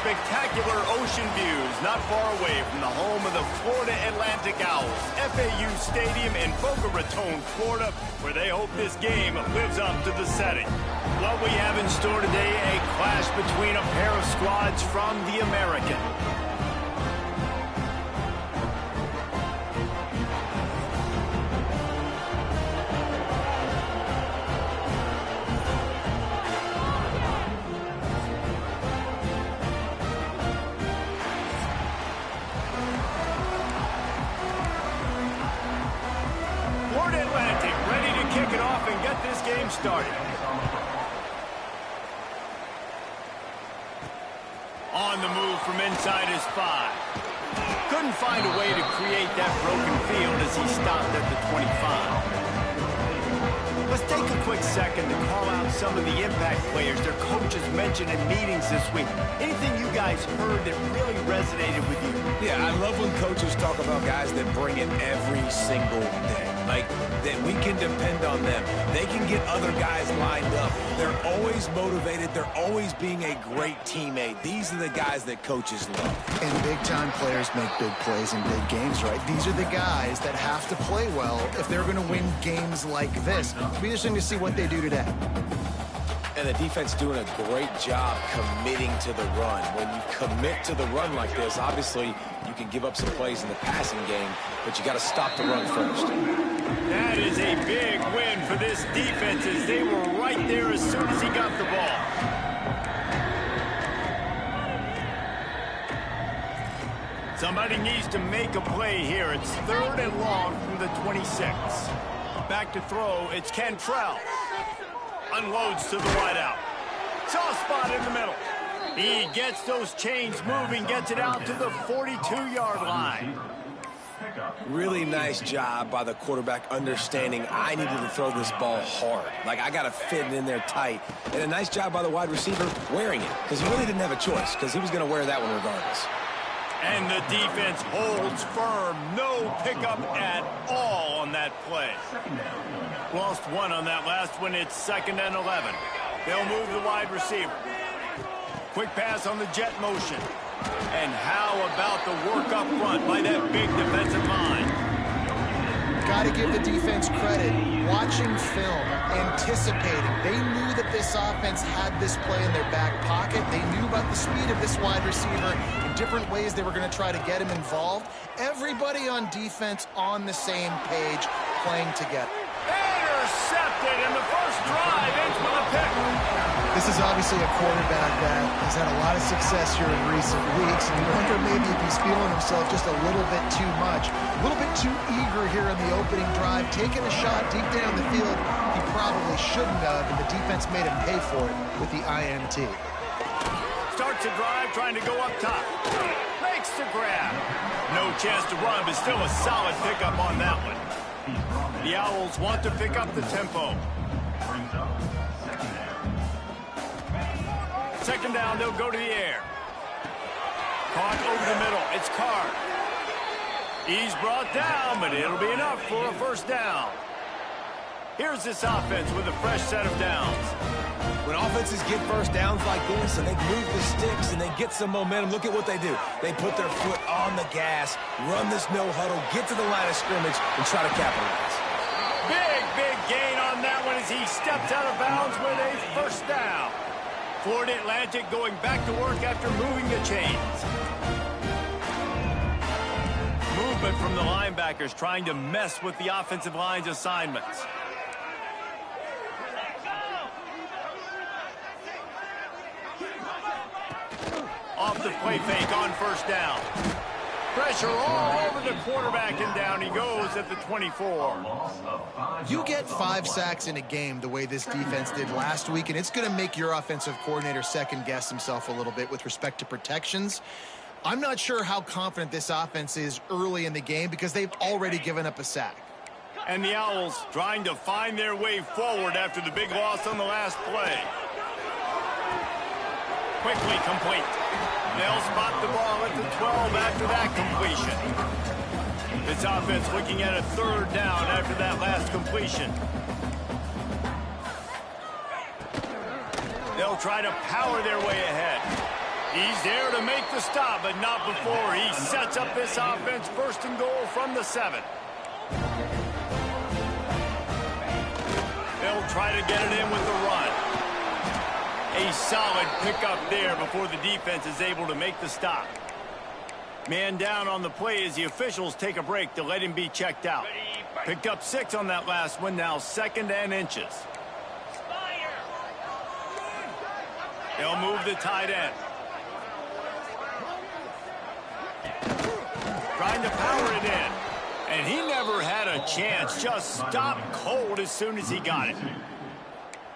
spectacular ocean views not far away from the home of the Florida Atlantic Owls, FAU Stadium in Boca Raton, Florida, where they hope this game lives up to the setting. What we have in store today, a clash between a pair of squads from the American. Florida Atlantic ready to kick it off and get this game started. On the move from inside his 5. Couldn't find a way to create that broken field as he stopped at the 25. Let's take a quick second to call out some of the impact players their coaches mentioned in meetings this week. Anything you guys heard that really resonated with you? Yeah, I love when coaches talk about guys that bring it every single day. Like, that we can depend on them. They can get other guys lined up. They're always motivated. They're always being a great teammate. These are the guys that coaches love. And big-time players make big plays in big games, right? These are the guys that have to play well if they're going to win games like this. It'll be interesting to see what they do today. And the defense doing a great job committing to the run. When you commit to the run like this, obviously you can give up some plays in the passing game, but you got to stop the run first. That is a big win for this defense as they were right there as soon as he got the ball. Somebody needs to make a play here. It's 3rd and long from the 26. Back to throw, it's Cantrell. Unloads to the wideout. Soft spot in the middle. He gets those chains moving, gets it out to the 42-yard line. Really nice job by the quarterback understanding I needed to throw this ball hard. Like, I got to fit it in there tight. And a nice job by the wide receiver wearing it, because he really didn't have a choice, because he was going to wear that one regardless. And the defense holds firm. No pickup at all on that play. Lost one on that last one. It's 2nd and 11. They'll move the wide receiver. Quick pass on the jet motion. And how about the work up front by that big defensive line? Got to give the defense credit. Watching film, anticipating. They knew that this offense had this play in their back pocket. They knew about the speed of this wide receiver in different ways they were going to try to get him involved. Everybody on defense on the same page, playing together. Intercepted in the first drive, ends with a pick. This is obviously a quarterback that has had a lot of success here in recent weeks, and you wonder maybe if he's feeling himself just a little bit too much, a little bit too eager here in the opening drive, taking a shot deep down the field he probably shouldn't have, and the defense made him pay for it with the INT. Starts a drive, trying to go up top. Makes the grab. No chance to run, but still a solid pickup on that one. The Owls want to pick up the tempo. 2nd down, they'll go to the air. Caught over the middle. It's Carr. He's brought down, but it'll be enough for a 1st down. Here's this offense with a fresh set of downs. When offenses get 1st downs like this and they move the sticks and they get some momentum, look at what they do. They put their foot on the gas, run this no huddle, get to the line of scrimmage, and try to capitalize. Big gain on that one as he steps out of bounds with a 1st down. Florida Atlantic going back to work after moving the chains. Movement from the linebackers trying to mess with the offensive line's assignments. Off the play fake on 1st down. Pressure all over the quarterback, and down he goes at the 24. You get 5 sacks in a game the way this defense did last week, and it's going to make your offensive coordinator second-guess himself a little bit with respect to protections. I'm not sure how confident this offense is early in the game because they've already given up a sack. And the Owls trying to find their way forward after the big loss on the last play. Quickly complete. They'll spot the ball at the 12 after that completion. This offense looking at a 3rd down after that last completion. They'll try to power their way ahead. He's there to make the stop, but not before he sets up this offense first and goal from the 7. They'll try to get it in with the run. A solid pickup there before the defense is able to make the stop. Man down on the play as the officials take a break to let him be checked out. Picked up 6 on that last one, now 2nd and inches. They'll move the tight end. Trying to power it in. And he never had a chance. Just stopped cold as soon as he got it.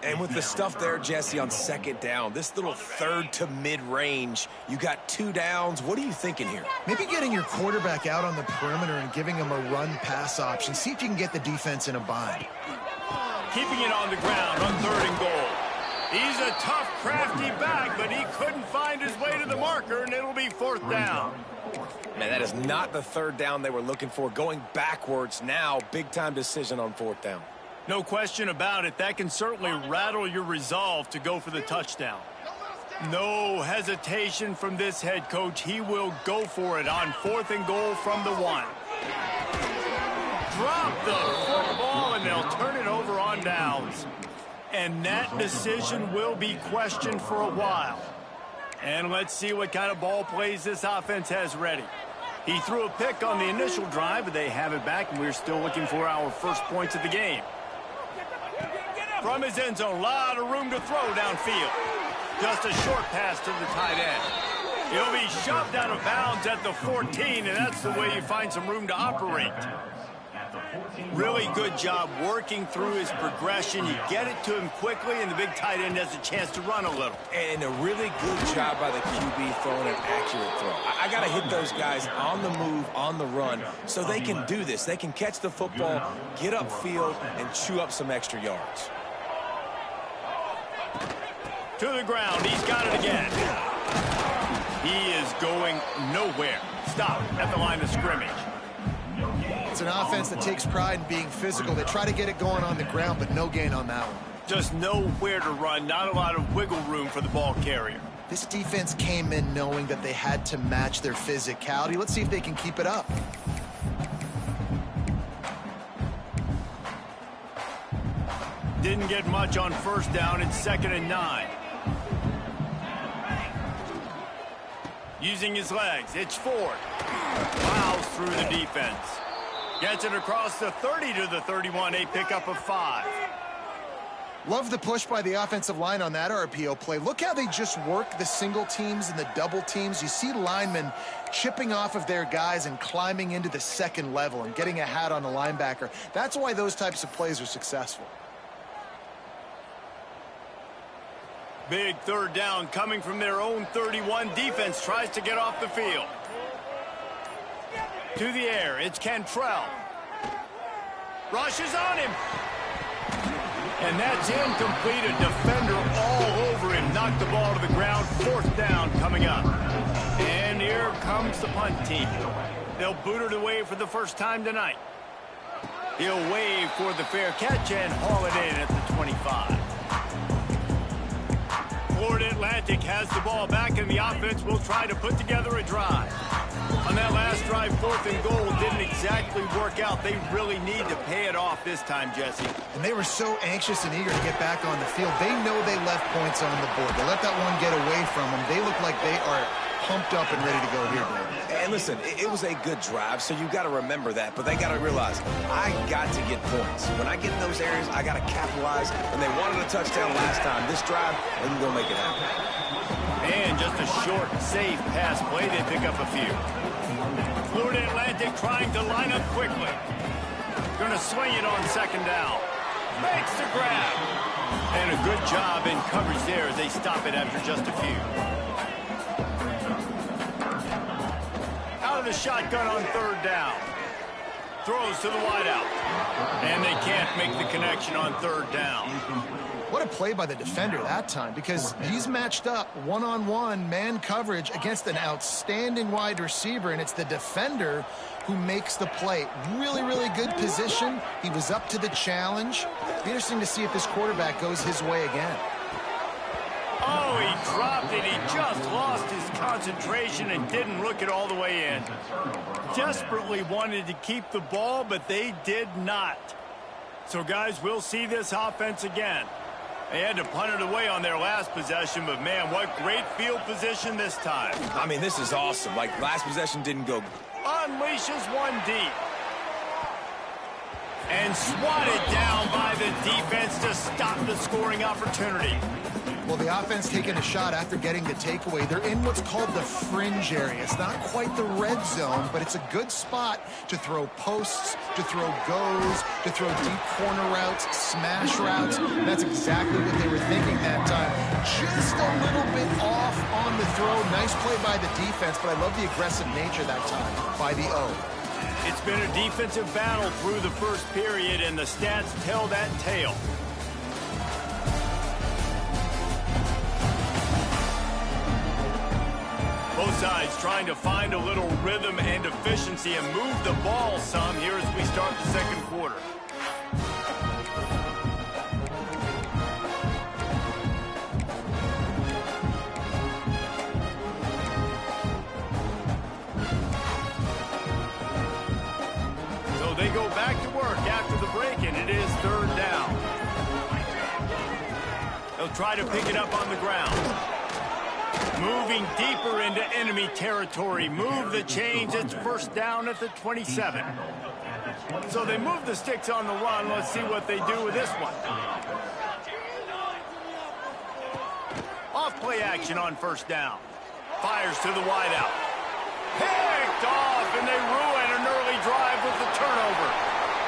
And with the stuff there, Jesse, on 2nd down, this little 3rd to mid-range, you got 2 downs. What are you thinking here? Maybe getting your quarterback out on the perimeter and giving him a run-pass option. See if you can get the defense in a bind. Keeping it on the ground on 3rd and goal. He's a tough, crafty back, but he couldn't find his way to the marker, and it'll be 4th down. Man, that is not the 3rd down they were looking for. Going backwards now, big-time decision on 4th down. No question about it. That can certainly rattle your resolve to go for the touchdown. No hesitation from this head coach. He will go for it on 4th and goal from the 1. Drop the football, and they'll turn it over on downs. And that decision will be questioned for a while. And let's see what kind of ball plays this offense has ready. He threw a pick on the initial drive, but they have it back, and we're still looking for our first points of the game. From his end zone, a lot of room to throw downfield. Just a short pass to the tight end. He'll be shoved out of bounds at the 14, and that's the way you find some room to operate. Really good job working through his progression. You get it to him quickly, and the big tight end has a chance to run a little. And a really good job by the QB throwing an accurate throw. I got to hit those guys on the move, on the run, so they can do this. They can catch the football, get upfield, and chew up some extra yards. To the ground. He's got it again. He is going nowhere. Stop at the line of scrimmage. It's an offense that takes pride in being physical. They try to get it going on the ground, but no gain on that one. Just nowhere to run. Not a lot of wiggle room for the ball carrier. This defense came in knowing that they had to match their physicality. Let's see if they can keep it up. Didn't get much on 1st down. It's 2nd and 9. Using his legs. It's Ford. Plows through the defense. Gets it across the 30 to the 31. A pickup of 5. Love the push by the offensive line on that RPO play. Look how they just work the single teams and the double teams. You see linemen chipping off of their guys and climbing into the 2nd level and getting a hat on the linebacker. That's why those types of plays are successful. Big 3rd down coming from their own 31. Defense tries to get off the field. To the air, it's Cantrell. Rushes on him. And that's incomplete. A defender all over him. Knocked the ball to the ground. 4th down coming up. And here comes the punt team. They'll boot it away for the first time tonight. He'll wave for the fair catch and haul it in at the 25. Florida Atlantic has the ball back, and the offense will try to put together a drive. On that last drive, 4th and goal didn't exactly work out. They really need to pay it off this time, Jesse. And they were so anxious and eager to get back on the field. They know they left points on the board. They let that one get away from them. They look like they are pumped up and ready to go here, David. And listen, it was a good drive, so you got to remember that. But they got to realize, I got to get points. When I get in those areas, I got to capitalize. And they wanted a touchdown last time. This drive, they're going to make it happen. And just a short, safe pass play. They pick up a few. Florida Atlantic trying to line up quickly. Going to swing it on 2nd down. Makes the grab. And a good job in coverage there as they stop it after just a few. Out of the shotgun on 3rd down. Throws to the wideout. And they can't make the connection on 3rd down. What a play by the defender that time, because he's matched up one-on-one man coverage against an outstanding wide receiver, and it's the defender who makes the play. Really, really good position. He was up to the challenge. Be interesting to see if this quarterback goes his way again. Oh, he dropped it. He just lost his concentration. concentration and didn't look it all the way in. Desperately wanted to keep the ball, but they did not. So, guys, we'll see this offense again. They had to punt it away on their last possession, but, man, what great field position this time. I mean, this is awesome. Like, last possession didn't go. Unleashes one deep. And swatted down by the defense to stop the scoring opportunity. Well, the offense taking a shot after getting the takeaway. They're in what's called the fringe area. It's not quite the red zone, but it's a good spot to throw posts, to throw goes, to throw deep corner routes, smash routes. That's exactly what they were thinking that time. Just a little bit off on the throw. Nice play by the defense, but I love the aggressive nature that time by the O. It's been a defensive battle through the first period, and the stats tell that tale. Both sides trying to find a little rhythm and efficiency and move the ball some here as we start the second quarter. So they go back to work after the break, and it is third down. They'll try to pick it up on the ground. Moving deeper into enemy territory. Move the chains. It's first down at the 27. So they move the sticks on the run. Let's see what they do with this one. Off play action on first down. Fires to the wideout. Picked off, and they ruin an early drive with the turnover.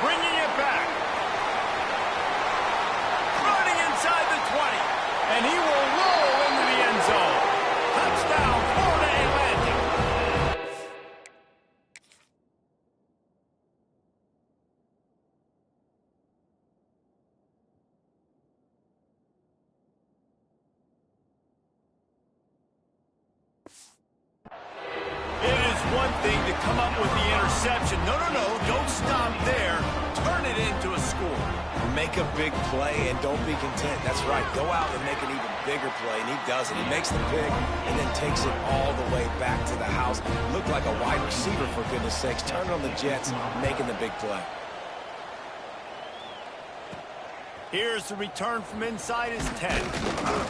Bringing it back. Running inside the 20. And he will roll into the end zone. Touchdown, Florida Atlantic. It is one thing to come up with the interception. No, don't stop there. Turn it into a score. Make a big play and don't be content. That's right. Go out and make an even bigger play, and he does it. He makes the pick and then takes it all the way back to the house. Looked like a wide receiver, for goodness sakes. Turning on the Jets, making the big play. Here's the return from inside his 10.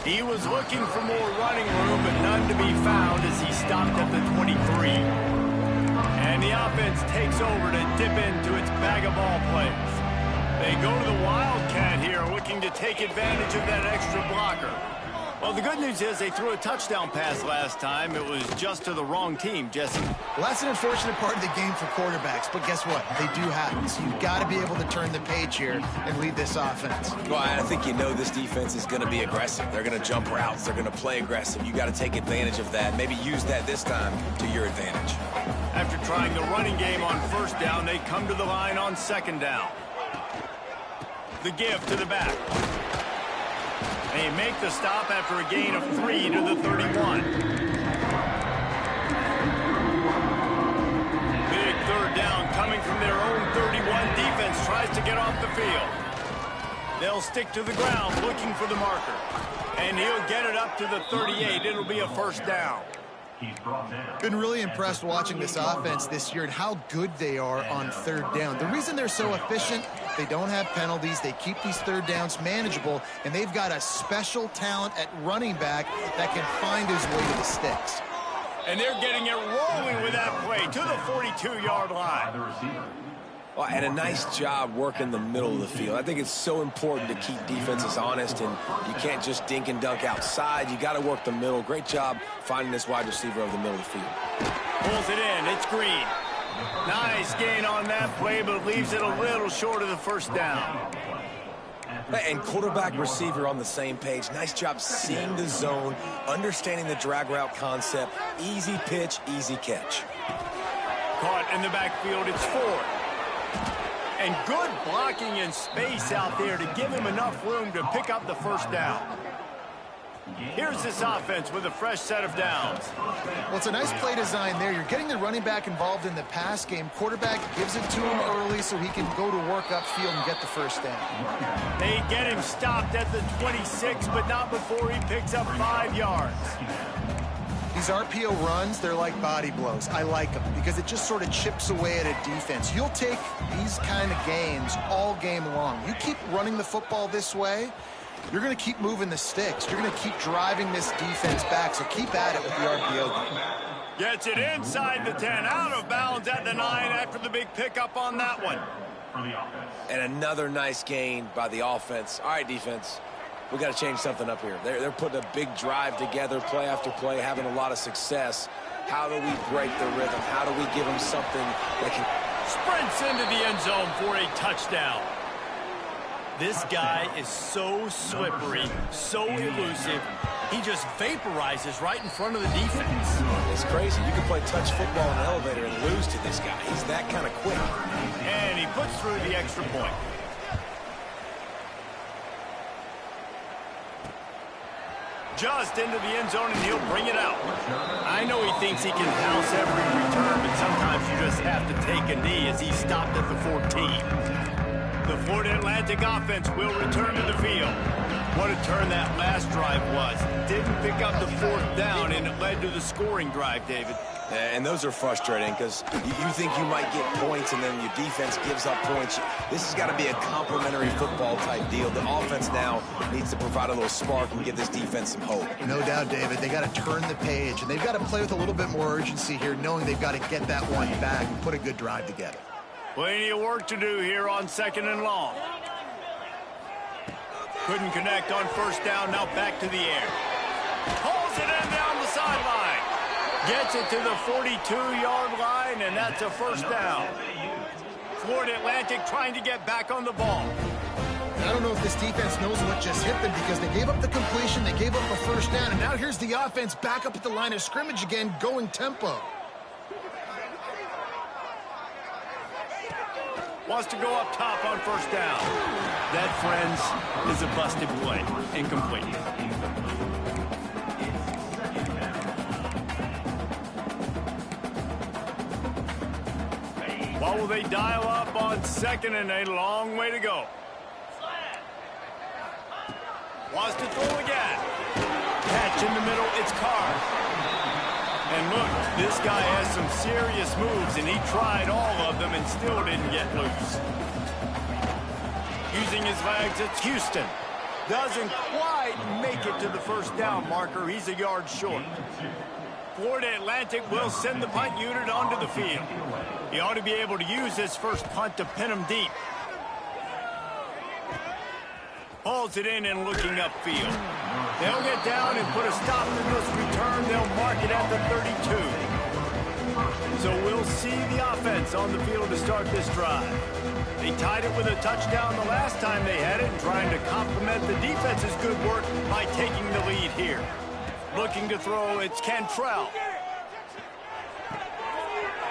He was looking for more running room, but none to be found as he stopped at the 23. And the offense takes over to dip into its bag of ball plays. They go to the Wildcat here, looking to take advantage of that extra blocker. Well, the good news is they threw a touchdown pass last time. It was just to the wrong team, Jesse. Well, that's an unfortunate part of the game for quarterbacks, but guess what? They do happen. So you've got to be able to turn the page here and lead this offense. Well, I think you know this defense is going to be aggressive. They're going to jump routes. They're going to play aggressive. You got to take advantage of that. Maybe use that this time to your advantage. After trying the running game on first down, they come to the line on second down. The give to the back. They make the stop after a gain of 3 to the 31. Big third down coming from their own 31. Defense tries to get off the field. They'll stick to the ground looking for the marker. And he'll get it up to the 38. It'll be a first down. Been really impressed watching this offense this year and how good they are on third down. The reason they're so efficient, they don't have penalties. They keep these third downs manageable, and they've got a special talent at running back that can find his way to the sticks. And they're getting it rolling with that play to the 42-yard line. Well, and a nice job working the middle of the field. I think it's so important to keep defenses honest, and you can't just dink and dunk outside. You got to work the middle. Great job finding this wide receiver over the middle of the field. Pulls it in. It's Green. Nice gain on that play, but leaves it a little short of the first down. And quarterback receiver on the same page. Nice job seeing the zone, understanding the drag route concept. Easy pitch, easy catch. Caught in the backfield. It's Ford. And good blocking in space out there to give him enough room to pick up the first down. Here's this offense with a fresh set of downs. Well, it's a nice play design there. You're getting the running back involved in the pass game. Quarterback gives it to him early so he can go to work upfield and get the first down. They get him stopped at the 26, but not before he picks up 5 yards. These RPO runs, they're like body blows. I like them because it just sort of chips away at a defense. You'll take these kind of gains all game long. You keep running the football this way, you're going to keep moving the sticks. You're going to keep driving this defense back, so keep at it with the RPO game. Gets it inside the 10, out of bounds at the 9 after the big pickup on that one. And another nice gain by the offense. All right, defense. We got to change something up here. They're putting a big drive together, play after play, having a lot of success. How do we break the rhythm? How do we give them something that can... Sprints into the end zone for a touchdown. This guy is so slippery, so elusive. He just vaporizes right in front of the defense. It's crazy. You can play touch football in an elevator and lose to this guy. He's that kind of quick. And he puts through the extra point. Just into the end zone, and he'll bring it out. I know he thinks he can house every return, but sometimes you just have to take a knee as he stopped at the 14. The Florida Atlantic offense will return to the field. What a turn that last drive was. Didn't pick up the 4th down, and it led to the scoring drive, David. And those are frustrating because you think you might get points and then your defense gives up points. This has got to be a complementary football type deal. The offense now needs to provide a little spark and give this defense some hope. No doubt, David. They got to turn the page, and they've got to play with a little bit more urgency here, knowing they've got to get that one back and put a good drive together. Plenty of work to do here on 2nd and long. Couldn't connect on 1st down, now back to the air. Pulls it in down the sideline. Gets it to the 42-yard line, and that's a 1st down. Florida Atlantic trying to get back on the ball. I don't know if this defense knows what just hit them because they gave up the completion, they gave up a 1st down, and now here's the offense back up at the line of scrimmage again, going tempo. Wants to go up top on 1st down. That, friends, is a busted play. Incomplete. What will they dial up on 2nd and a long way to go? Wants to throw again. Catch in the middle, it's Carr. And look, this guy has some serious moves, and he tried all of them and still didn't get loose. Using his legs, it's Houston. Doesn't quite make it to the 1st down marker. He's a yard short. Florida Atlantic will send the punt unit onto the field. He ought to be able to use this first punt to pin him deep. Hauls it in and looking upfield. They'll get down and put a stop to this return. They'll mark it at the 32. So we'll see the offense on the field to start this drive. They tied it with a touchdown the last time they had it, and trying to complement the defense's good work by taking the lead here. Looking to throw, it's Cantrell.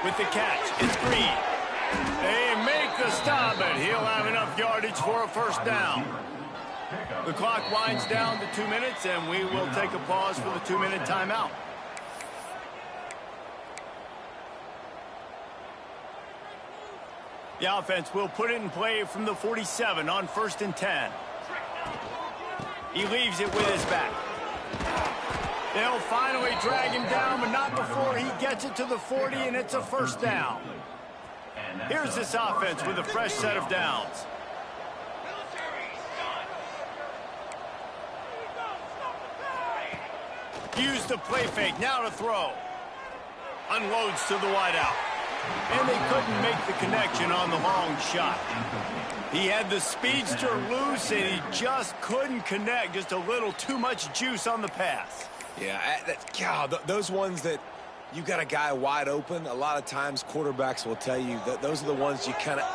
With the catch, it's Green. They make the stop, but he'll have enough yardage for a 1st down. The clock winds down to 2 minutes, and we will take a pause for the 2-minute timeout. The offense will put it in play from the 47 on 1st and 10. He leaves it with his back. They'll finally drag him down, but not before he gets it to the 40, and it's a 1st down. Here's this offense with a fresh set of downs. Used the play fake, now to throw. Unloads to the wideout. And they couldn't make the connection on the long shot. He had the speedster loose, and he just couldn't connect. Just a little too much juice on the pass. Yeah, God, those ones that you got a guy wide open, a lot of times quarterbacks will tell you that those are the ones you kind of,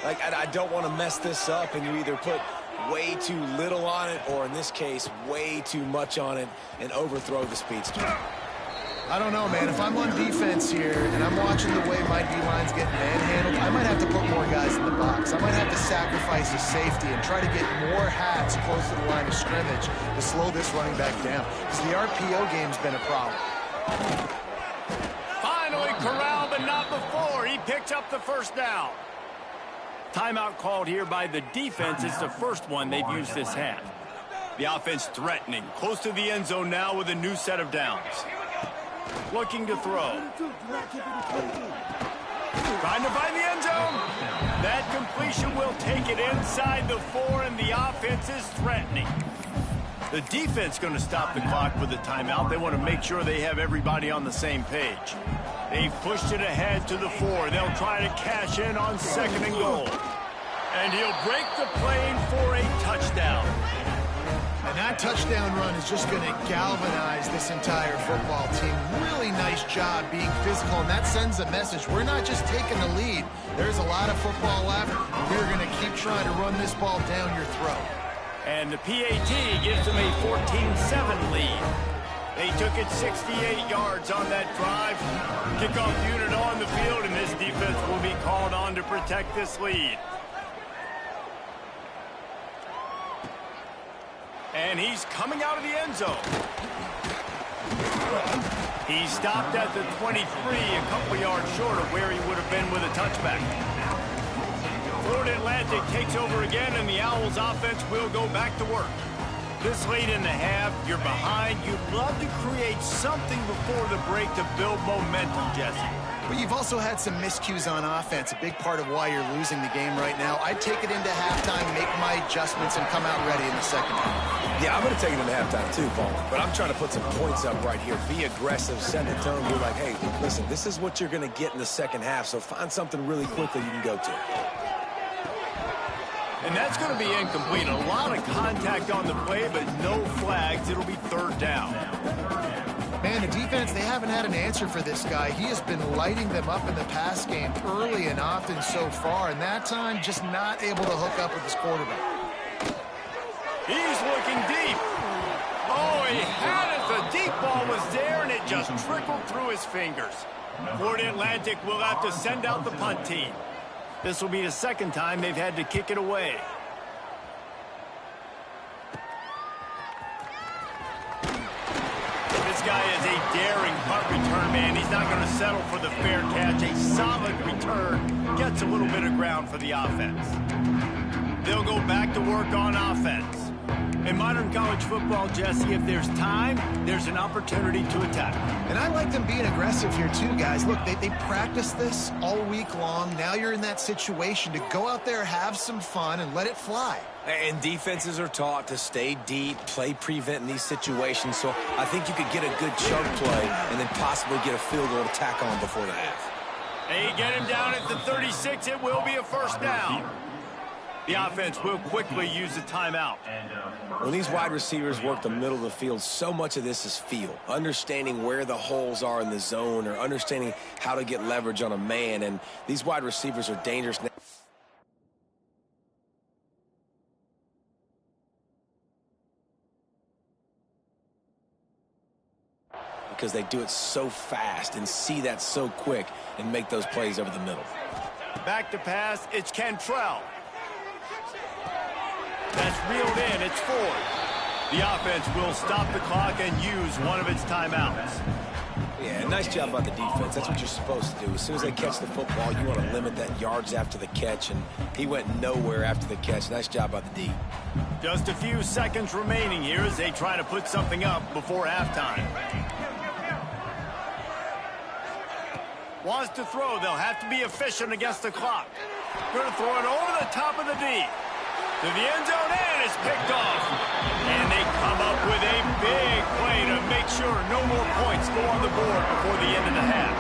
like, I don't want to mess this up, and you either put way too little on it, or in this case, way too much on it, and overthrow the speedster. I don't know, man. If I'm on defense here and I'm watching the way my D-line's getting manhandled, I might have to put more guys in the box. I might have to sacrifice a safety and try to get more hats close to the line of scrimmage to slow this running back down. Because the RPO game's been a problem. Finally corralled, but not before. He picks up the 1st down. Timeout called here by the defense. It's the first one they've used this half. The offense threatening. Close to the end zone now with a new set of downs. looking to throw. Trying to find the end zone. That completion will take it inside the 4, and the offense is threatening. The defense going to stop the clock with a timeout. They want to make sure they have everybody on the same page. They've pushed it ahead to the 4. They'll try to cash in on 2nd and goal. And he'll break the plane for a touchdown. And that touchdown run is just going to galvanize this entire football team. Really nice job being physical, and that sends a message. We're not just taking the lead. There's a lot of football left. We're going to keep trying to run this ball down your throat. And the PAT gives them a 14-7 lead. They took it 68 yards on that drive. Kickoff unit on the field, and this defense will be called on to protect this lead. And he's coming out of the end zone. He stopped at the 23, a couple yards short of where he would have been with a touchback. Florida Atlantic takes over again, and the Owls offense will go back to work. This late in the half, you're behind. You'd love to create something before the break to build momentum, Jesse. But you've also had some miscues on offense, a big part of why you're losing the game right now. I'd take it into halftime, make my adjustments, and come out ready in the second half. Yeah, I'm going to take it into halftime too, Paul. But I'm trying to put some points up right here. Be aggressive, set the tone. Be like, hey, listen, this is what you're going to get in the second half, so find something really quickly you can go to. And that's going to be incomplete. A lot of contact on the play, but no flags. It'll be 3rd down. Man, the defense, they haven't had an answer for this guy. He has been lighting them up in the pass game early and often so far, and that time just not able to hook up with his quarterback. He's looking deep. Oh, he had it. The deep ball was there, and it just trickled through his fingers. Florida Atlantic will have to send out the punt team. This will be the 2nd time they've had to kick it away. This guy is a daring punt return man. He's not going to settle for the fair catch. A solid return gets a little bit of ground for the offense. They'll go back to work on offense. In modern college football, Jesse, if there's time, there's an opportunity to attack. And I like them being aggressive here too, guys. Look, they practice this all week long. Now you're in that situation to go out there, have some fun, and let it fly. And defenses are taught to stay deep, play prevent in these situations. So I think you could get a good chunk play and then possibly get a field goal to tack on before the half. They get him down at the 36. It will be a 1st down. The offense will quickly use a timeout. When these wide receivers work the middle of the field, so much of this is feel. Understanding where the holes are in the zone or understanding how to get leverage on a man. And these wide receivers are dangerous now. Because they do it so fast and see that so quick and make those plays over the middle. Back to pass, it's Cantrell. That's reeled in, it's Ford. The offense will stop the clock and use one of its timeouts. Yeah, nice job by the defense. That's what you're supposed to do. As soon as they catch the football, you want to limit that yards after the catch, and he went nowhere after the catch. Nice job by the D. Just a few seconds remaining here as they try to put something up before halftime. Wants to throw. They'll have to be efficient against the clock. Going to throw it over the top of the D. To the end zone, and it's picked off. And they come up with a big play to make sure no more points go on the board before the end of the half.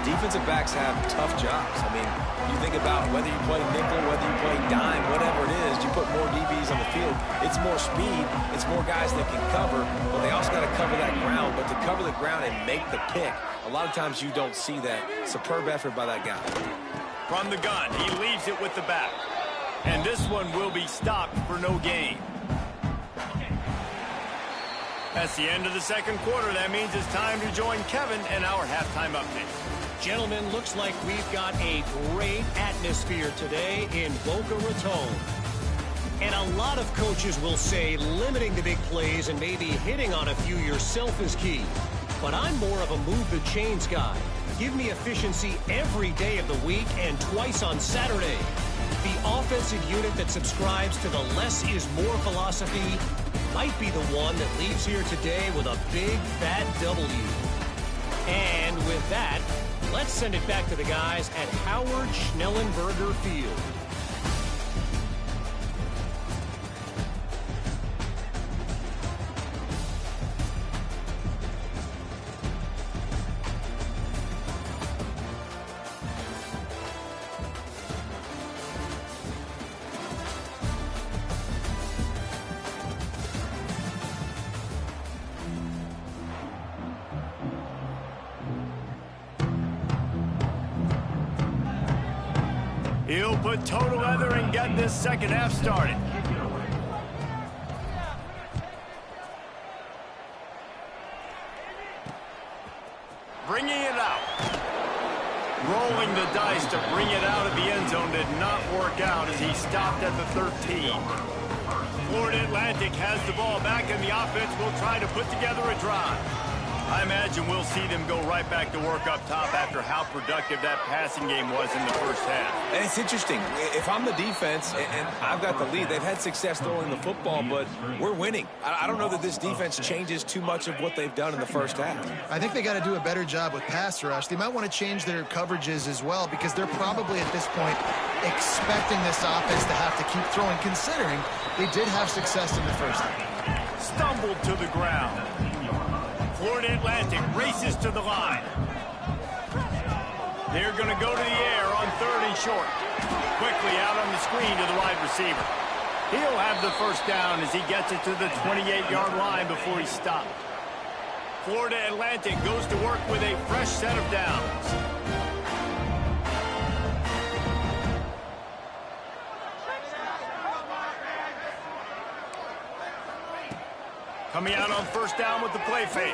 Defensive backs have tough jobs. I mean, you think about whether you play nickel, whether you play dime, whatever it is, you put more DBs on the field. It's more speed. It's more guys that can cover, but they also got to cover that ground. But to cover the ground and make the pick, a lot of times you don't see that. Superb effort by that guy. From the gun, he leaves it with the back. And this one will be stopped for no gain. That's the end of the 2nd quarter. That means it's time to join Kevin and our halftime update. Gentlemen, looks like we've got a great atmosphere today in Boca Raton. And a lot of coaches will say limiting the big plays and maybe hitting on a few yourself is key. But I'm more of a move the chains guy. Give me efficiency every day of the week and twice on Saturday. The offensive unit that subscribes to the less is more philosophy might be the one that leaves here today with a big, fat W. And with that, let's send it back to the guys at Howard Schnellenberger Field. He'll put total leather and get this second half started. Bringing it out. Rolling the dice to bring it out of the end zone did not work out as he stopped at the 13. Florida Atlantic has the ball back, and the offense will try to put together a drive. I imagine we'll see them go right back to work up top after how productive that passing game was in the first half. And it's interesting. If I'm the defense and I've got the lead, they've had success throwing the football, but we're winning. I don't know that this defense changes too much of what they've done in the first half. I think they got to do a better job with pass rush. They might want to change their coverages as well because they're probably at this point expecting this offense to have to keep throwing, considering they did have success in the first half. Stumbled to the ground. Florida Atlantic races to the line. They're going to go to the air on 3rd and short. Quickly out on the screen to the wide receiver. He'll have the first down as he gets it to the 28-yard line before he stopped. Florida Atlantic goes to work with a fresh set of downs. Coming out on first down with the play fake.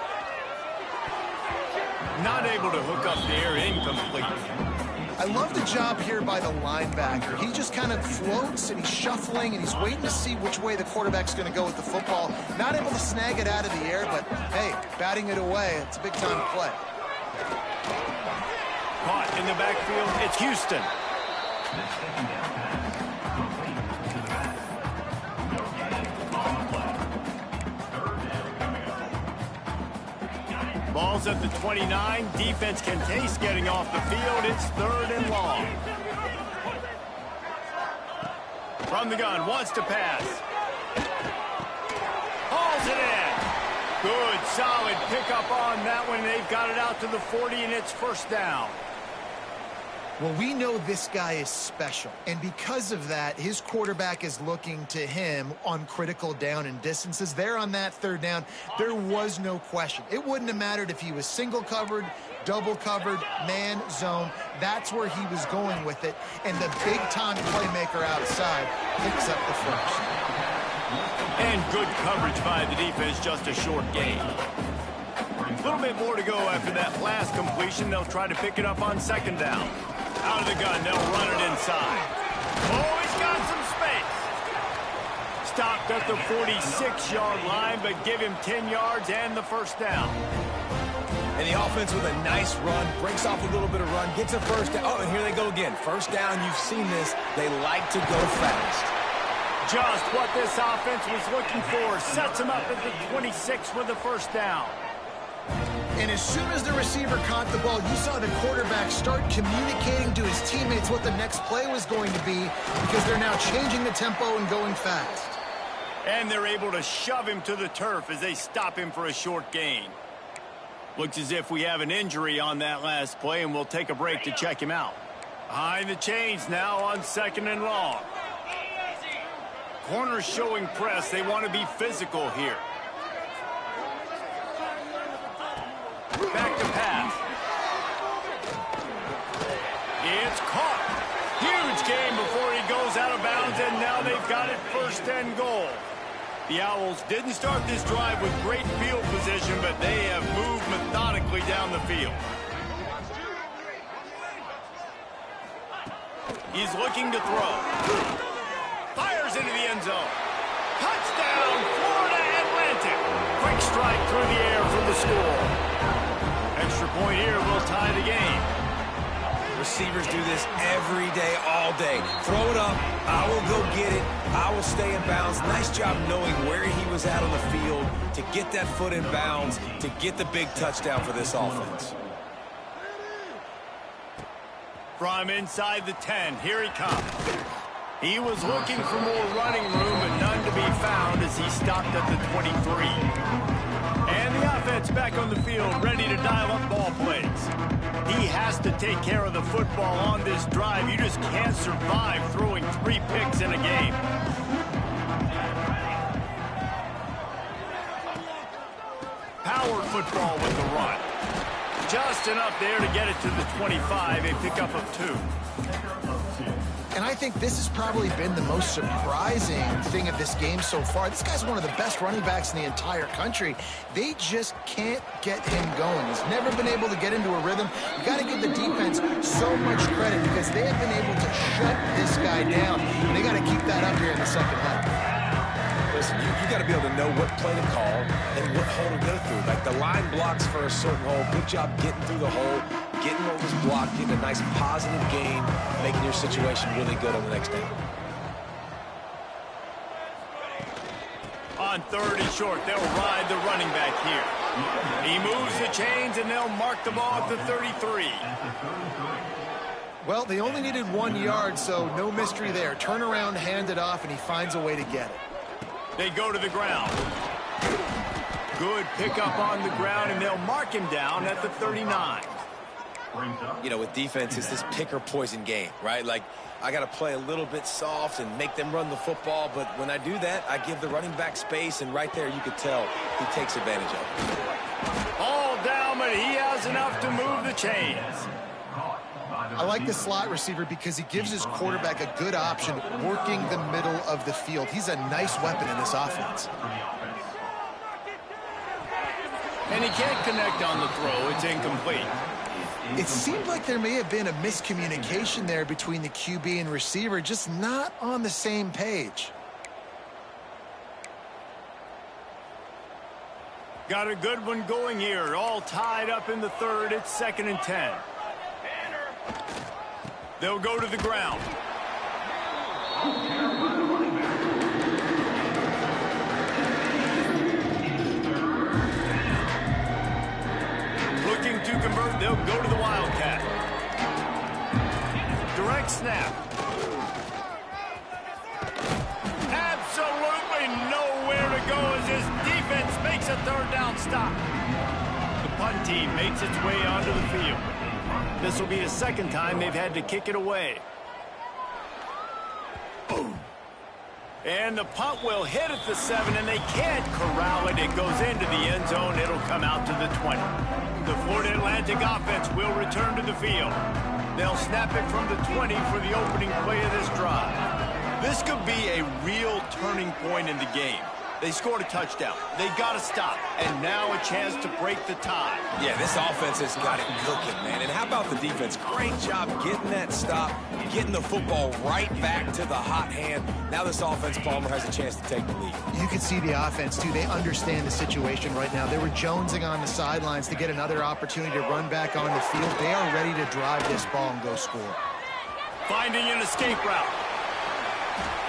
Not able to hook up there, incomplete. I love the job here by the linebacker. He just kind of floats and he's shuffling and he's waiting to see which way the quarterback's going to go with the football. Not able to snag it out of the air, but hey, batting it away, it's a big time play. Caught in the backfield, it's Houston. Ball's at the 29. Defense can taste getting off the field. It's 3rd and long. From the gun, wants to pass. Hauls it in. Good, solid pickup on that one. They've got it out to the 40, and it's first down. Well, we know this guy is special, and because of that, his quarterback is looking to him on critical down and distances. There on that 3rd down, there was no question. It wouldn't have mattered if he was single covered, double covered, man, zone. That's where he was going with it, and the big-time playmaker outside picks up the first. And good coverage by the defense, just a short gain. A little bit more to go after that last completion. They'll try to pick it up on 2nd down. Out of the gun, they'll run it inside. Oh, he's got some space. Stopped at the 46-yard line, but give him 10 yards and the first down. And the offense with a nice run, breaks off a little bit of run, gets a first down. Oh, and here they go again. First down, you've seen this. They like to go fast. Just what this offense was looking for. Sets him up at the 26 with the first down. And as soon as the receiver caught the ball, you saw the quarterback start communicating to his teammates what the next play was going to be because they're now changing the tempo and going fast. And they're able to shove him to the turf as they stop him for a short gain. Looks as if we have an injury on that last play, and we'll take a break to check him out. Behind the chains now on 2nd and long. Corners showing press. They want to be physical here. Back to pass. It's caught. Huge gain before he goes out of bounds, and now they've got it 1st and goal. The Owls didn't start this drive with great field position, but they have moved methodically down the field. He's looking to throw. Fires into the end zone. Touchdown, Florida Atlantic. Quick strike through the air for the score. Extra point here will tie the game. receivers do this every day, all day. Throw it up, I will go get it, I will stay in bounds. Nice job knowing where he was at on the field to get that foot in bounds, to get the big touchdown for this offense. From inside the 10, here he comes. He was looking for more running room, but none to be found as he stopped at the 23. And the offense back on the field, ready to dial up ball plays. He has to take care of the football on this drive. You just can't survive throwing 3 picks in a game. Power football with the run. Just enough there to get it to the 25, a pickup of 2. And I think this has probably been the most surprising thing of this game so far. This guy's one of the best running backs in the entire country. They just can't get him going. He's never been able to get into a rhythm. You got to give the defense so much credit because they have been able to shut this guy down. And they got to keep that up here in the second half. Listen, you got to be able to know what play to call and what hole to go through. Like the line blocks for a certain hole. Good job getting through the hole, getting what was blocked, getting a nice positive gain, making your situation really good on the next down. On 3rd and short, they'll ride the running back here. He moves the chains, and they'll mark the ball at the 33. Well, they only needed 1 yard, so no mystery there. Turn around, hand it off, and he finds a way to get it. They go to the ground. Good pickup on the ground, and they'll mark him down at the 39. You know, with defense, it's this pick or poison game, right? Like, I got to play a little bit soft and make them run the football, but when I do that, I give the running back space, and right there you could tell he takes advantage of it. All down, but he has enough to move the chains. I like the slot receiver because he gives his quarterback a good option working the middle of the field. He's a nice weapon in this offense. And he can't connect on the throw. It's incomplete. It seemed like there may have been a miscommunication there between the QB and receiver, just not on the same page. Got a good one going here. All tied up in the 3rd. It's 2nd and 10. They'll go to the ground. Looking to convert, they'll go to the Wildcat. Direct snap. Absolutely nowhere to go as his defense makes a 3rd down stop. The punt team makes its way onto the field. This will be the 2nd time they've had to kick it away. Boom. And the punt will hit at the 7, and they can't corral it. It goes into the end zone. It'll come out to the 20. The Florida Atlantic offense will return to the field. They'll snap it from the 20 for the opening play of this drive. This could be a real turning point in the game. They scored a touchdown. They got to stop. And now a chance to break the tie. Yeah, this offense has got it cooking, man. And how about the defense? Great job getting that stop, getting the football right back to the hot hand. Now this offense, Palmer, has a chance to take the lead. You can see the offense, too. They understand the situation right now. They were jonesing on the sidelines to get another opportunity to run back on the field. They are ready to drive this ball and go score. Finding an escape route.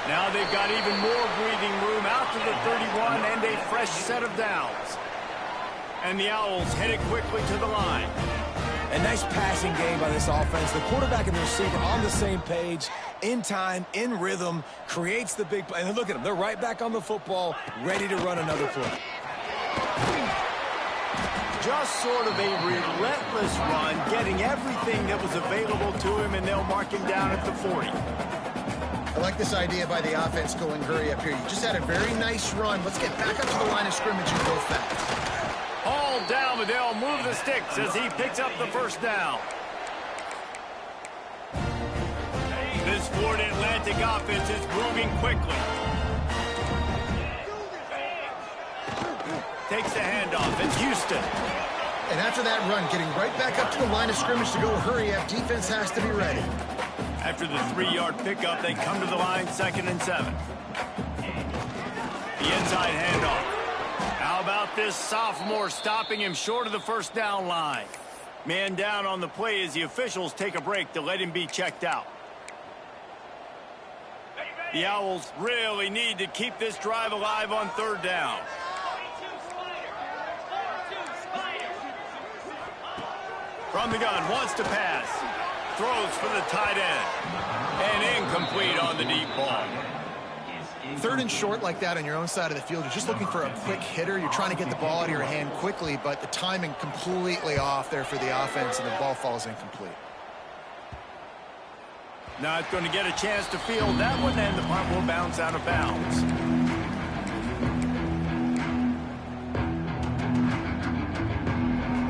Now they've got even more breathing room out to the 31 and a fresh set of downs. And the Owls headed quickly to the line. A nice passing game by this offense. The quarterback and the receiver on the same page, in time, in rhythm, creates the big play. And look at them. They're right back on the football, ready to run another play. Just sort of a relentless run, getting everything that was available to him, and they'll mark him down at the 40. I like this idea by the offense going hurry up here. You just had a very nice run. Let's get back up to the line of scrimmage and go fast. All down, but they'll move the sticks as he picks up the 1st down. This Florida Atlantic offense is moving quickly. Takes the handoff. It's Houston. And after that run, getting right back up to the line of scrimmage to go hurry up, defense has to be ready. After the 3-yard pickup, they come to the line, 2nd and 7. The inside handoff. How about this sophomore stopping him short of the 1st down line? Man down on the play as the officials take a break to let him be checked out. The Owls really need to keep this drive alive on third down. From the gun, wants to pass. Throws for the tight end. And incomplete on the deep ball. Third and short like that on your own side of the field, you're just looking for a quick hitter. You're trying to get the ball out of your hand quickly, but the timing completely off there for the offense, and the ball falls incomplete. Not going to get a chance to field that one, and the punt will bounce out of bounds.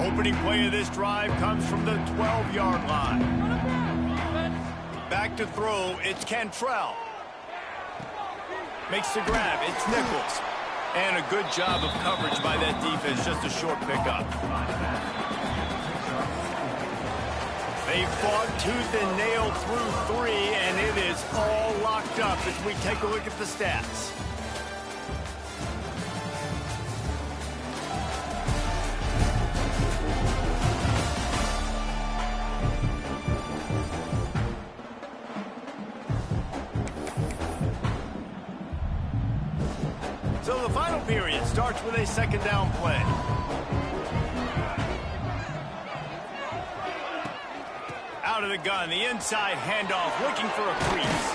Opening play of this drive comes from the 12-yard line. Back to throw, it's Cantrell. Makes the grab, it's Nichols. And a good job of coverage by that defense, just a short pickup. They fought tooth and nail through 3, and it is all locked up as we take a look at the stats. So the final period starts with a second down play. Out of the gun, the inside handoff, looking for a crease.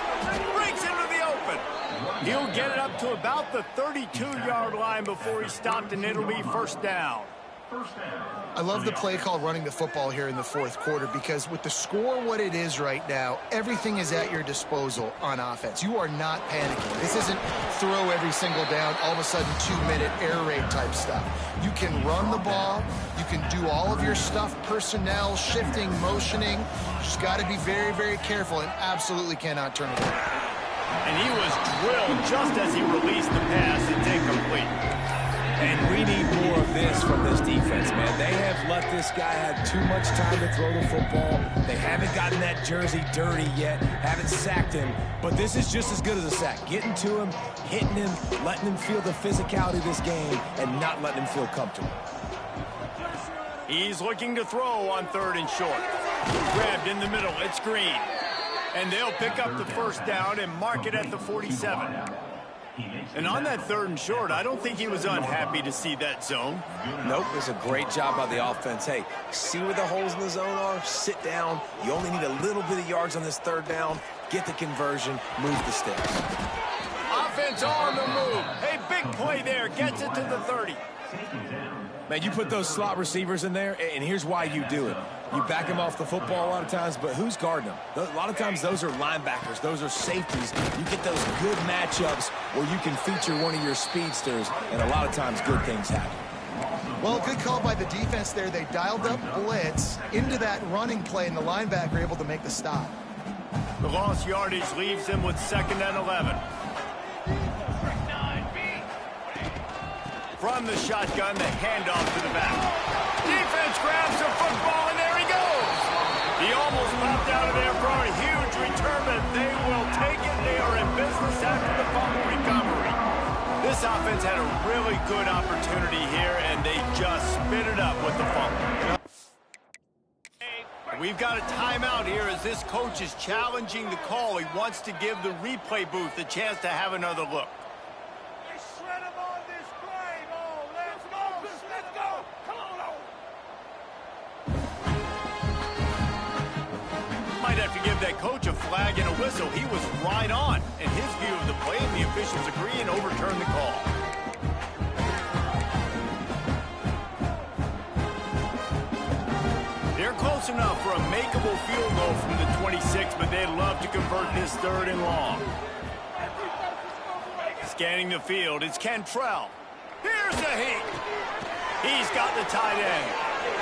Breaks into the open. He'll get it up to about the 32-yard line before he's stopped, and it'll be first down. I love the play call running the football here in the fourth quarter, because with the score what it is right now, everything is at your disposal on offense. You are not panicking. This isn't throw every single down, all of a sudden 2-minute air raid type stuff. You can run the ball. You can do all of your stuff, personnel, shifting, motioning. You just got to be very, very careful and absolutely cannot turn it over. And he was drilled just as he released the pass. It's incomplete. And we need more of this from this defense, man. They have let this guy have too much time to throw the football. They haven't gotten that jersey dirty yet, haven't sacked him. But this is just as good as a sack. Getting to him, hitting him, letting him feel the physicality of this game, and not letting him feel comfortable. He's looking to throw on third and short. Grabbed in the middle, it's Green. And they'll pick up the first down and mark it at the 47. And on that third and short, I don't think he was unhappy to see that zone. Nope, it was a great job by the offense. Hey, see where the holes in the zone are? Sit down. You only need a little bit of yards on this third down. Get the conversion, move the sticks. Offense on the move. Hey, big play there. Gets it to the 30. Man, you put those slot receivers in there, and here's why you do it. You back them off the football a lot of times, but who's guarding them? A lot of times those are linebackers. Those are safeties. You get those good matchups where you can feature one of your speedsters, and a lot of times good things happen. Well, good call by the defense there. They dialed up blitz into that running play, and the linebacker able to make the stop. The lost yardage leaves him with second and 11. From the shotgun, the handoff to the back. Defense grabs the football, and there he goes. He almost popped out of there for a huge return, but they will take it. They are in business after the fumble recovery. This offense had a really good opportunity here, and they just spit it up with the fumble. We've got a timeout here as this coach is challenging the call. He wants to give the replay booth a chance to have another look. Might have to give that coach a flag and a whistle. He was right on in his view of the play, and the officials agree and overturn the call. They're close enough for a makeable field goal from the 26, but they'd love to convert this third and long. Scanning the field, it's Cantrell. Here's the heat. He's got the tight end.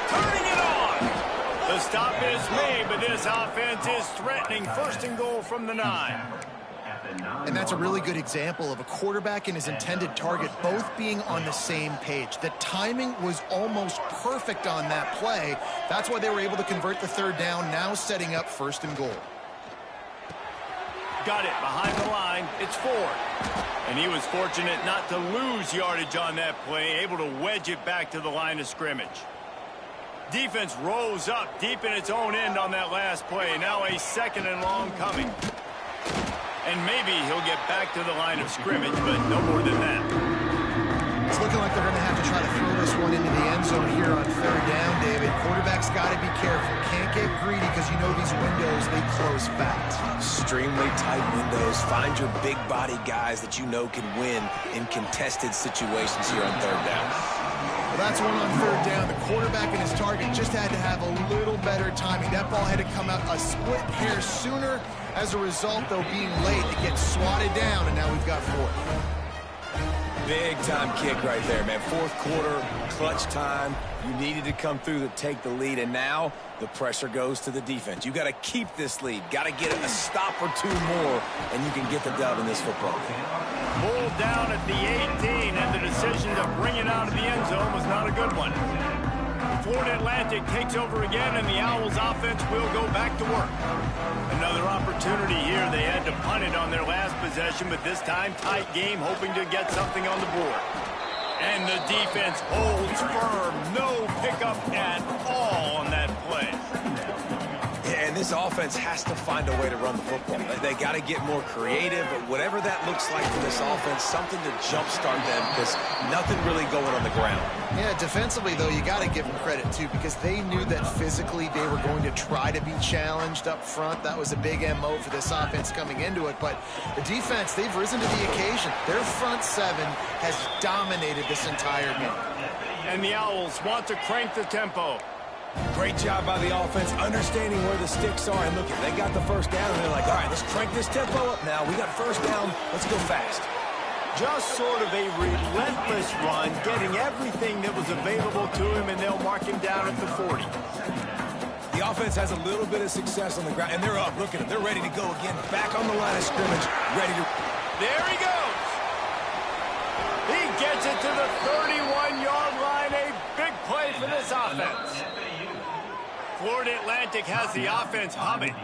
Turning it on. The stop is made, but this offense is threatening first and goal from the 9. And that's a really good example of a quarterback and his intended target both being on the same page. The timing was almost perfect on that play. That's why they were able to convert the third down, now setting up first and goal. Got it behind the line. It's Ford. And he was fortunate not to lose yardage on that play, able to wedge it back to the line of scrimmage. Defense rose up deep in its own end on that last play. Now a 2nd and long coming. And maybe he'll get back to the line of scrimmage, but no more than that. It's looking like they're going to have to try to throw this one into the end zone here on 3rd down, David. Quarterback's got to be careful. Can't get greedy because you know these windows, they close fast. Extremely tight windows. Find your big body guys that you know can win in contested situations here on 3rd down. Well, that's one on 3rd down. The quarterback and his target just had to have a little better timing. That ball had to come out a split hair sooner. As a result, though, being late, it gets swatted down, and now we've got 4th. Big-time kick right there, man. 4th quarter, clutch time. You needed to come through to take the lead, and now the pressure goes to the defense. You got to keep this lead. Got to get a stop or 2 more, and you can get the dub in this football game. Pulled down at the 18, and the decision to bring it out of the end zone was not a good one. Florida Atlantic takes over again, and the Owls offense will go back to work. Another opportunity here. They had to punt it on their last possession, but this time tight game, hoping to get something on the board. And the defense holds firm. No pickup at all on that play. Yeah, and this offense has to find a way to run the football. They got to get more creative, but whatever that looks like for this offense, something to jumpstart them because nothing really going on the ground. Yeah, defensively, though, you got to give them credit, too, because they knew that physically they were going to try to be challenged up front. That was a big MO for this offense coming into it. But the defense, they've risen to the occasion. Their front 7 has dominated this entire game. And the Owls want to crank the tempo. Great job by the offense, understanding where the sticks are. And look, they got the 1st down, and they're like, all right, let's crank this tempo up now. We got 1st down. Let's go fast. Just sort of a relentless run, getting everything that was available to him, and they'll mark him down at the 40. The offense has a little bit of success on the ground, and they're up. Look at them. They're ready to go again. Back on the line of scrimmage, ready to... There he goes. He gets it to the 31-yard line. A big play for this offense. Florida Atlantic has the offense humming.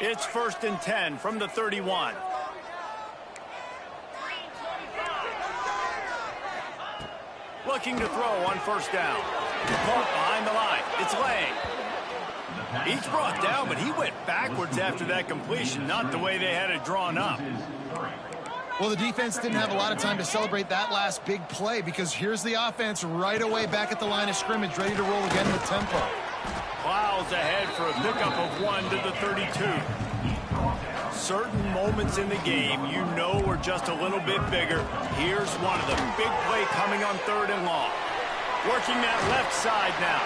It's 1st and 10 from the 31. Looking to throw on 1st down. Caught behind the line. It's Lang. He's brought down, but he went backwards after that completion, not the way they had it drawn up. Well, the defense didn't have a lot of time to celebrate that last big play because here's the offense right away back at the line of scrimmage, ready to roll again with tempo. Plows ahead for a pickup of 1 to the 32. Certain moments in the game you know are just a little bit bigger. Here's one of them. Big play coming on 3rd and long. Working that left side now.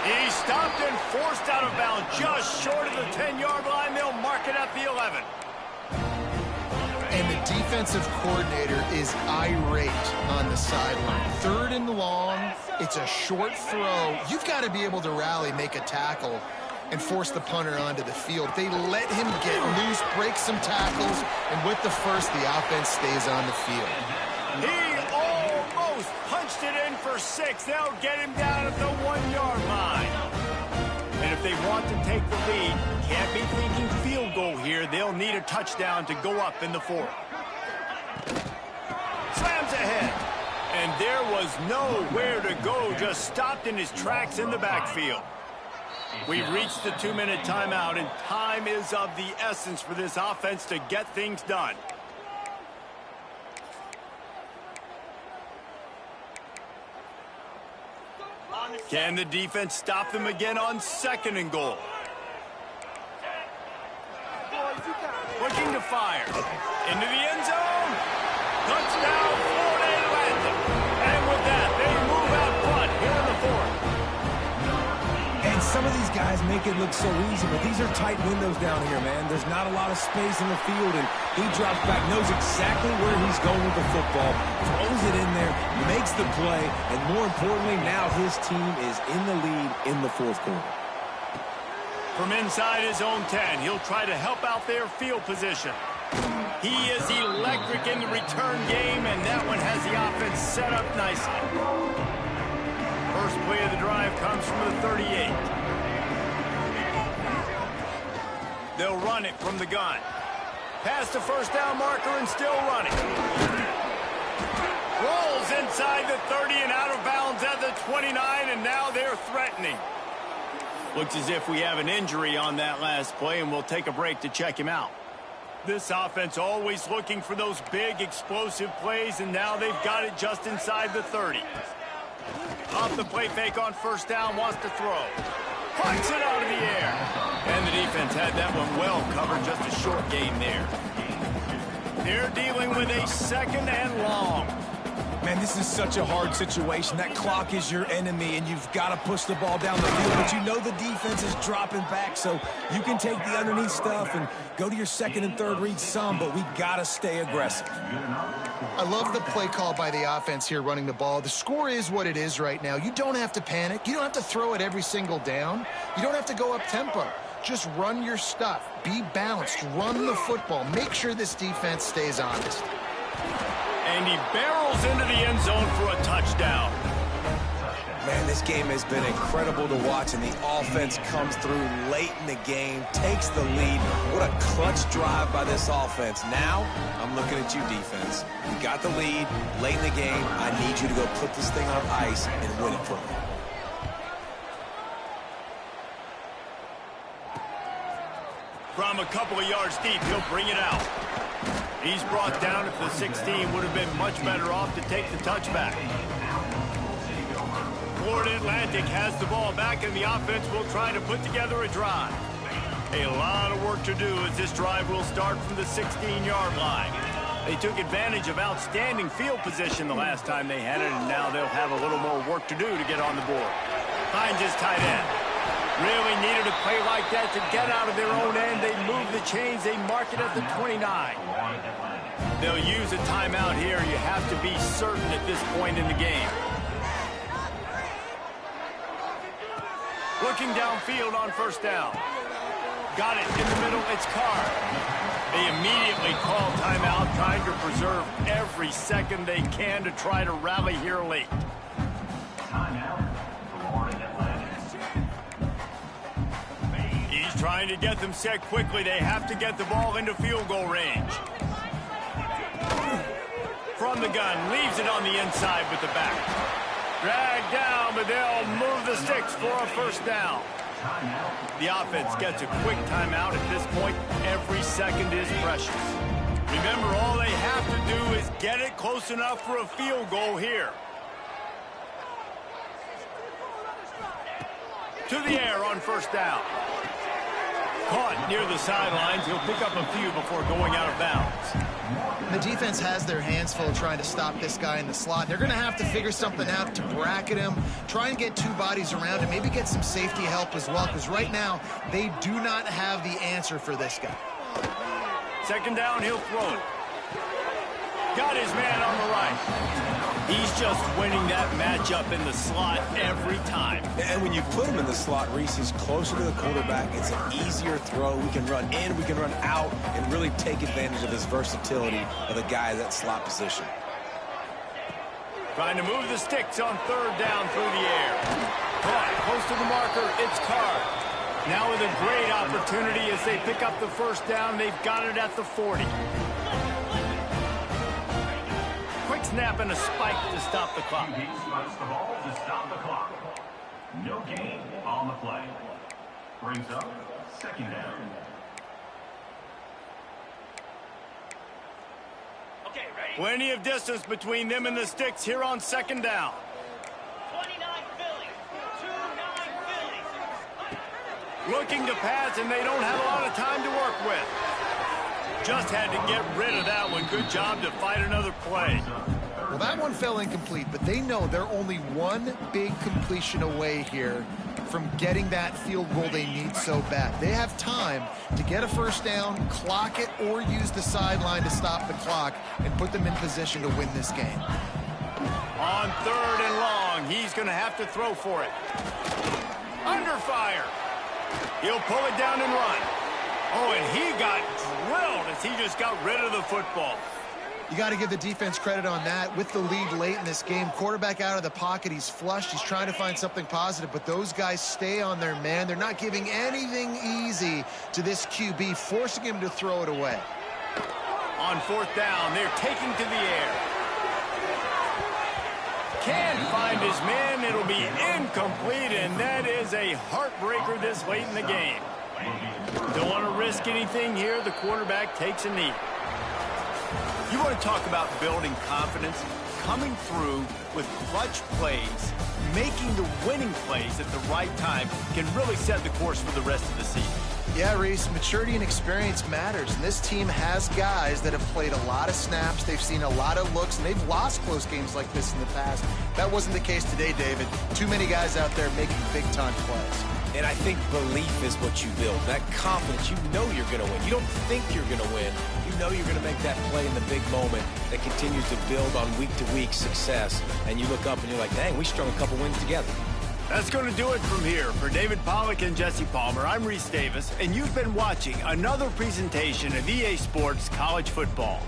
He stopped and forced out of bounds just short of the 10-yard line. They'll mark it at the 11. And the defensive coordinator is irate on the sideline. 3rd and long, it's a short throw. You've got to be able to rally, make a tackle, and force the punter onto the field. They let him get loose, break some tackles, and with the 1st, the offense stays on the field. He almost punched it in for 6. They'll get him down at the 1-yard line. And if they want to take the lead, can't be thinking field goal here. They'll need a touchdown to go up in the 4th. Slams ahead. And there was nowhere to go, just stopped in his tracks in the backfield. We've reached the 2-minute timeout, and time is of the essence for this offense to get things done. Can the defense stop them again on 2nd and goal? Looking to fire. Into the end zone. Touchdown, Florida Atlantic. And with that, they move out front here in the 4th. And some of these guys make it look so easy, but these are tight windows down here, man. There's not a lot of space in the field, and he drops back, knows exactly where he's going with the football, throws it in there, makes the play, and more importantly, now his team is in the lead in the 4th quarter. From inside his own 10, he'll try to help out their field position. He is electric in the return game, and that one has the offense set up nicely. First play of the drive comes from the 38. They'll run it from the gun. Past the first down marker and still running. Rolls inside the 30 and out of bounds at the 29, and now they're threatening. Looks as if we have an injury on that last play, and we'll take a break to check him out. This offense always looking for those big, explosive plays, and now they've got it just inside the 30. Off the play fake on first down, wants to throw. Pucks it out of the air. And the defense had that one well covered, just a short gain there. They're dealing with a second and long. Man, this is such a hard situation. That clock is your enemy, and you've got to push the ball down the field. But you know the defense is dropping back, so you can take the underneath stuff and go to your second and third read some, but we got to stay aggressive. I love the play call by the offense here running the ball. The score is what it is right now. You don't have to panic. You don't have to throw it every single down. You don't have to go up tempo. Just run your stuff. Be balanced. Run the football. Make sure this defense stays honest. And he barrels into the end zone for a touchdown. Man, this game has been incredible to watch, and the offense comes through late in the game, takes the lead. What a clutch drive by this offense. Now, I'm looking at you, defense. You got the lead late in the game. I need you to go put this thing on ice and win it for me. From a couple of yards deep, he'll bring it out. He's brought down at the 16. Would have been much better off to take the touchback. Florida Atlantic has the ball back, and the offense will try to put together a drive. A lot of work to do as this drive will start from the 16-yard line. They took advantage of outstanding field position the last time they had it, and now they'll have a little more work to do to get on the board. Finds his tight end. Really needed a play like that to get out of their own end. They move the chains. They mark it at the 29. They'll use a timeout here. You have to be certain at this point in the game. Looking downfield on first down. Got it in the middle. It's Carr. They immediately call timeout, trying to preserve every second they can to try to rally here late. He's trying to get them set quickly. They have to get the ball into field goal range. From the gun, leaves it on the inside with the back. Dragged down, but they'll move the sticks for a first down. The offense gets a quick timeout at this point. Every second is precious. Remember, all they have to do is get it close enough for a field goal here. To the air on first down. Caught near the sidelines. He'll pick up a few before going out of bounds. The defense has their hands full trying to stop this guy in the slot. They're going to have to figure something out to bracket him, try and get two bodies around him, maybe get some safety help as well, because right now they do not have the answer for this guy. Second down, he'll throw it. Got his man on the right. He's just winning that matchup in the slot every time. And when you put him in the slot, Reese, he's closer to the quarterback. It's an easier throw. We can run in, we can run out, and really take advantage of his versatility of the guy in that slot position. Trying to move the sticks on third down through the air. Caught close to the marker. It's Carr. Now with a great opportunity as they pick up the first down. They've got it at the 40. Quick snap and a spike to stop the clock. He swipes the ball to stop the clock. No gain on the play. Brings up second down. Okay, ready? Plenty of distance between them and the sticks here on second down. 29 Phillies. 29 Phillies. Looking to pass, and they don't have a lot of time to work with. Just had to get rid of that one. Good job to fight another play. Well, that one fell incomplete, but they know they're only one big completion away here from getting that field goal they need so bad. They have time to get a first down, clock it, or use the sideline to stop the clock and put them in position to win this game. On third and long, he's going to have to throw for it. Under fire. He'll pull it down and run. Oh, and he got drilled as he just got rid of the football. You got to give the defense credit on that. With the lead late in this game, quarterback out of the pocket, he's flushed. He's trying to find something positive, but those guys stay on their man. They're not giving anything easy to this QB, forcing him to throw it away. On fourth down, they're taking to the air. Can't find his man. It'll be incomplete, and that is a heartbreaker this late in the game. Don't want to risk anything here. The quarterback takes a knee. You want to talk about building confidence? Coming through with clutch plays, making the winning plays at the right time can really set the course for the rest of the season. Yeah, Reese, maturity and experience matters, and this team has guys that have played a lot of snaps, they've seen a lot of looks, and they've lost close games like this in the past. That wasn't the case today, David. Too many guys out there making big-time plays. And I think belief is what you build. That confidence, you know you're going to win. You don't think you're going to win. You know you're going to make that play in the big moment that continues to build on week-to-week success. And you look up and you're like, dang, we strung a couple wins together. That's going to do it from here. For David Pollack and Jesse Palmer, I'm Reese Davis, and you've been watching another presentation of EA Sports College Football.